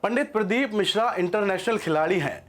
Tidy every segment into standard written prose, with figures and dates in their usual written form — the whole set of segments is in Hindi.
पंडित प्रदीप मिश्रा इंटरनेशनल खिलाड़ी हैं।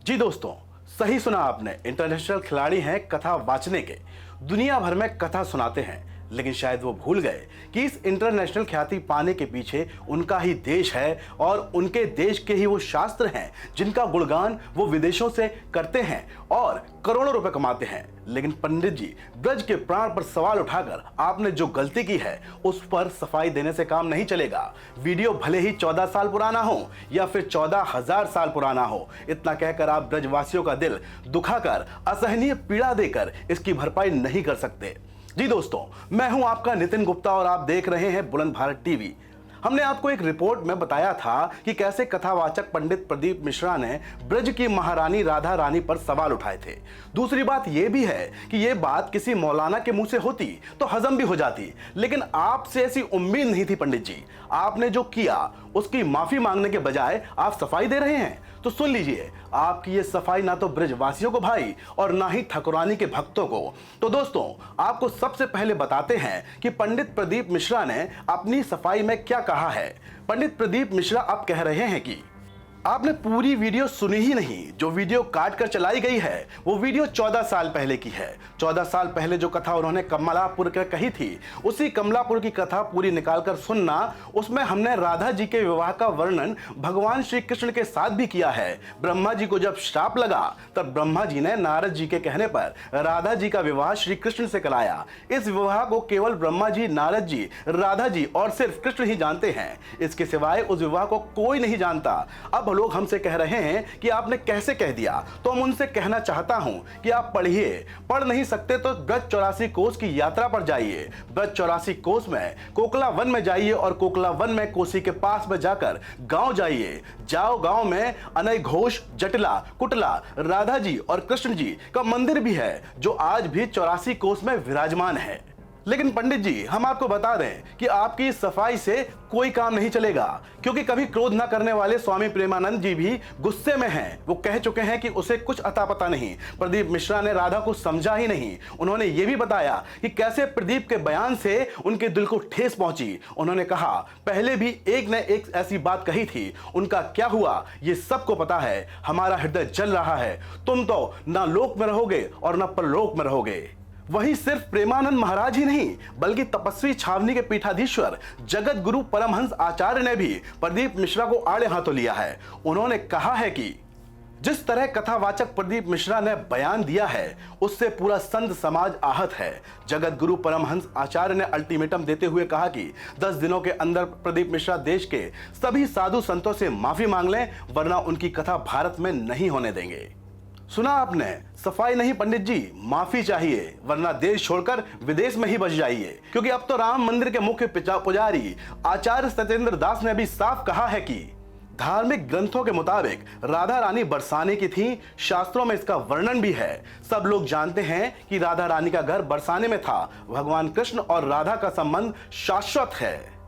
जी दोस्तों, सही सुना आपने, इंटरनेशनल खिलाड़ी हैं कथा वाचने के। दुनिया भर में कथा सुनाते हैं, लेकिन शायद वो भूल गए कि इस इंटरनेशनल ख्याति पाने के पीछे उनका ही देश है और उनके देश के ही वो शास्त्र हैं जिनका गुणगान वो विदेशों से करते हैं और करोड़ों रुपए कमाते हैं। लेकिन पंडित जी, ब्रज के प्राण पर सवाल उठाकर आपने जो गलती की है उस पर सफाई देने से काम नहीं चलेगा। वीडियो भले ही 14 साल पुराना हो या फिर 14,000 साल पुराना हो, इतना कहकर आप ब्रजवासियों का दिल दुखाकर असहनीय पीड़ा देकर इसकी भरपाई नहीं कर सकते। जी दोस्तों, मैं हूं आपका नितिन गुप्ता और आप देख रहे हैं बुलंद भारत टीवी। हमने आपको एक रिपोर्ट में बताया था कि कैसे कथावाचक पंडित प्रदीप मिश्रा ने ब्रज की महारानी राधा रानी पर सवाल उठाए थे। दूसरी बात यह भी है कि यह बात किसी मौलाना के मुंह से होती तो हजम भी हो जाती, लेकिन आपसे ऐसी उम्मीद नहीं थी पंडित जी। आपने जो किया उसकी माफी मांगने के बजाय आप सफाई दे रहे हैं। तो सुन लीजिए, आपकी ये सफाई ना तो ब्रजवासियों को भाई और ना ही ठाकुरानी के भक्तों को। तो दोस्तों, आपको सबसे पहले बताते हैं कि पंडित प्रदीप मिश्रा ने अपनी सफाई में क्या कहा है। पंडित प्रदीप मिश्रा अब कह रहे हैं कि आपने पूरी वीडियो सुनी ही नहीं। जो वीडियो काट कर चलाई गई है वो वीडियो 14 साल पहले की है। 14 साल पहले जो कथा उन्होंने कमलापुर के कही थी, उसी कमलापुर की कथा पूरी निकालकर सुनना। उसमें हमने राधा जी के विवाह का वर्णन भगवान श्री कृष्ण के साथ भी किया है। ब्रह्मा जी को जब श्राप लगा तब ब्रह्मा जी ने नारद जी के कहने पर राधा जी का विवाह श्री कृष्ण से कराया। इस विवाह को केवल ब्रह्मा जी, नारद जी, राधा जी और सिर्फ कृष्ण ही जानते हैं। इसके सिवाय उस विवाह को कोई नहीं जानता। अब लोग हमसे कह रहे हैं कि आपने कैसे कह दिया, तो हम उनसे कहना चाहता हूं कि आप पढ़िए। पढ़ नहीं सकते तो ब्रज 84 कोस की यात्रा पर जाइए। ब्रज 84 कोस में कोकला वन में जाइए और कोकला वन में कोसी के पास में जाकर गांव जाइए। जाओ गांव में अनय घोष, जटिला, कुटला, राधा जी और कृष्ण जी का मंदिर भी है जो आज भी 84 कोस में विराजमान है। लेकिन पंडित जी, हम आपको बता दें कि आपकी सफाई से कोई काम नहीं चलेगा, क्योंकि कभी क्रोध न करने वाले स्वामी प्रेमानंद जी भी गुस्से में हैं। वो कह चुके हैं कि उसे कुछ अता पता नहीं। प्रदीप मिश्रा ने राधा को समझा ही नहीं। उन्होंने ये भी बताया कि कैसे प्रदीप के बयान से उनके दिल को ठेस पहुंची। उन्होंने कहा, पहले भी एक न एक ऐसी बात कही थी, उनका क्या हुआ ये सबको पता है। हमारा हृदय जल रहा है। तुम तो ना लोक में रहोगे और ना परलोक में रहोगे। वही सिर्फ प्रेमानंद महाराज ही नहीं, बल्कि तपस्वी छावनी के पीठाधीश्वर जगत गुरु परमहंस आचार्य ने भी प्रदीप मिश्रा को आड़े हाथों लिया है। उन्होंने कहा है कि जिस तरह कथावाचक प्रदीप मिश्रा ने बयान दिया है उससे पूरा संत समाज आहत है। जगत गुरु परमहंस आचार्य ने अल्टीमेटम देते हुए कहा कि 10 दिनों के अंदर प्रदीप मिश्रा देश के सभी साधु संतों से माफी मांग लें, वरना उनकी कथा भारत में नहीं होने देंगे। सुना आपने, सफाई नहीं पंडित जी, माफी चाहिए, वरना देश छोड़कर विदेश में ही बस जाइए। क्योंकि अब तो राम मंदिर के मुख्य पुजारी आचार्य सत्येंद्र दास ने भी साफ कहा है कि धार्मिक ग्रंथों के मुताबिक राधा रानी बरसाने की थी। शास्त्रों में इसका वर्णन भी है। सब लोग जानते हैं कि राधा रानी का घर बरसाने में था। भगवान कृष्ण और राधा का संबंध शाश्वत है।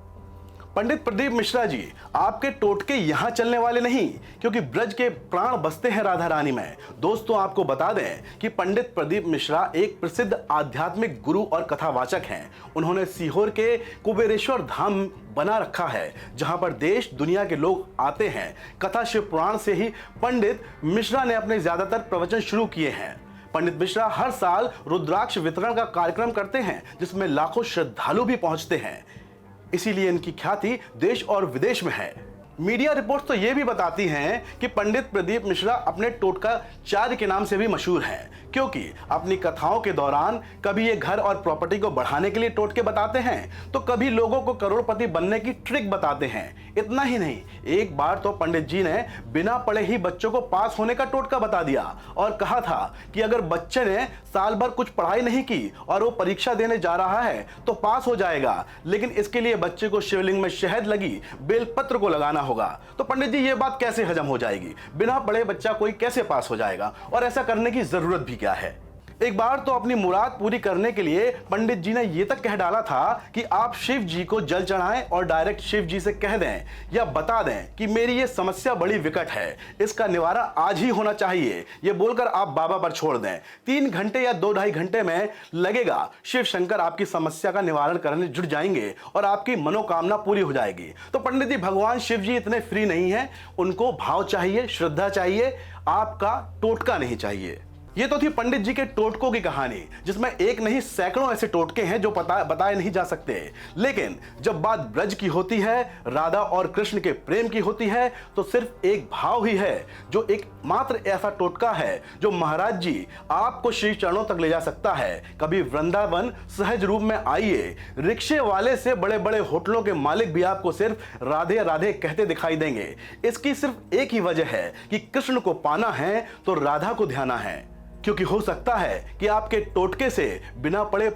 पंडित प्रदीप मिश्रा जी, आपके टोटके यहां चलने वाले नहीं, क्योंकि ब्रज के प्राण बसते हैं राधा रानी में। दोस्तों, आपको बता दें कि पंडित प्रदीप मिश्रा एक प्रसिद्ध आध्यात्मिक गुरु और कथावाचक हैं। उन्होंने सीहोर के कुबेरेश्वर धाम बना रखा है, जहां पर देश दुनिया के लोग आते हैं। कथा शिव पुराण से ही पंडित मिश्रा ने अपने ज्यादातर प्रवचन शुरू किए हैं। पंडित मिश्रा हर साल रुद्राक्ष वितरण का कार्यक्रम करते हैं, जिसमें लाखों श्रद्धालु भी पहुंचते हैं। इसीलिए इनकी ख्याति देश और विदेश में है। मीडिया रिपोर्ट्स तो ये भी बताती हैं कि पंडित प्रदीप मिश्रा अपने टोटकाचार्य के नाम से भी मशहूर हैं, क्योंकि अपनी कथाओं के दौरान कभी ये घर और प्रॉपर्टी को बढ़ाने के लिए टोटके बताते हैं, तो कभी लोगों को करोड़पति बनने की ट्रिक बताते हैं। इतना ही नहीं, एक बार तो पंडित जी ने बिना पढ़े ही बच्चों को पास होने का टोटका बता दिया और कहा था कि अगर बच्चे ने साल भर कुछ पढ़ाई नहीं की और वो परीक्षा देने जा रहा है तो पास हो जाएगा, लेकिन इसके लिए बच्चे को शिवलिंग में शहद लगी बेलपत्र को लगाना होगा। तो पंडित जी, ये बात कैसे हजम हो जाएगी? बिना पढ़े बच्चा कोई कैसे पास हो जाएगा? और ऐसा करने की जरूरत भी क्या है? एक बार तो अपनी मुराद पूरी करने के लिए पंडित जी ने यह तक कह डाला था कि आप शिव जी को जल चढ़ाएं और डायरेक्ट शिव जी से कह दें या बता दें कि मेरी ये समस्या बड़ी विकट है, इसका निवारण आज ही होना चाहिए। ये बोलकर आप बाबा पर छोड़ दें। 3 घंटे या 2-2.5 घंटे में लगेगा, शिव शंकर आपकी समस्या का निवारण करने जुट जाएंगे और आपकी मनोकामना पूरी हो जाएगी। तो पंडित जी, भगवान शिव जी इतने फ्री नहीं है, उनको भाव चाहिए, श्रद्धा चाहिए, आपका टोटका नहीं चाहिए। ये तो थी पंडित जी के टोटकों की कहानी, जिसमें एक नहीं सैकड़ों ऐसे टोटके हैं जो बताए नहीं जा सकते। लेकिन जब बात ब्रज की होती है, राधा और कृष्ण के प्रेम की होती है, तो सिर्फ एक भाव ही है जो एक मात्र ऐसा टोटका है जो महाराज जी आपको श्री चरणों तक ले जा सकता है। कभी वृंदावन सहज रूप में आइए, रिक्शे वाले से बड़े बड़े होटलों के मालिक भी आपको सिर्फ राधे राधे कहते दिखाई देंगे। इसकी सिर्फ एक ही वजह है कि कृष्ण को पाना है तो राधा को ध्याना है। क्योंकि हो सकता है कि आपके टोटके से बिना पढ़े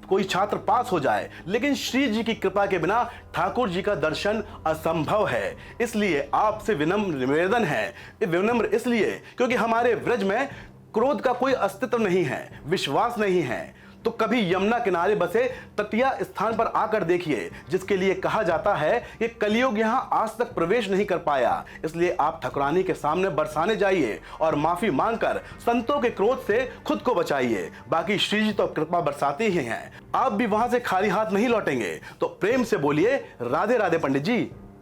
कोई छात्र पास हो जाए, लेकिन श्री जी की कृपा के बिना ठाकुर जी का दर्शन असंभव है। इसलिए आपसे विनम्र निवेदन है, विनम्र इसलिए क्योंकि हमारे ब्रज में क्रोध का कोई अस्तित्व नहीं है, विश्वास नहीं है। तो कभी यमुना किनारे बसे तटीय स्थान पर आकर देखिए, जिसके लिए कहा जाता है कि कलयुग यहां आज तक प्रवेश नहीं कर पाया। इसलिए आप ठाकुरानी के सामने बरसाने जाइए और माफी मांगकर संतों के क्रोध से खुद को बचाइए। बाकी श्री जी तो कृपा बरसाते ही हैं, आप भी वहां से खाली हाथ नहीं लौटेंगे। तो प्रेम से बोलिए राधे राधे पंडित जी।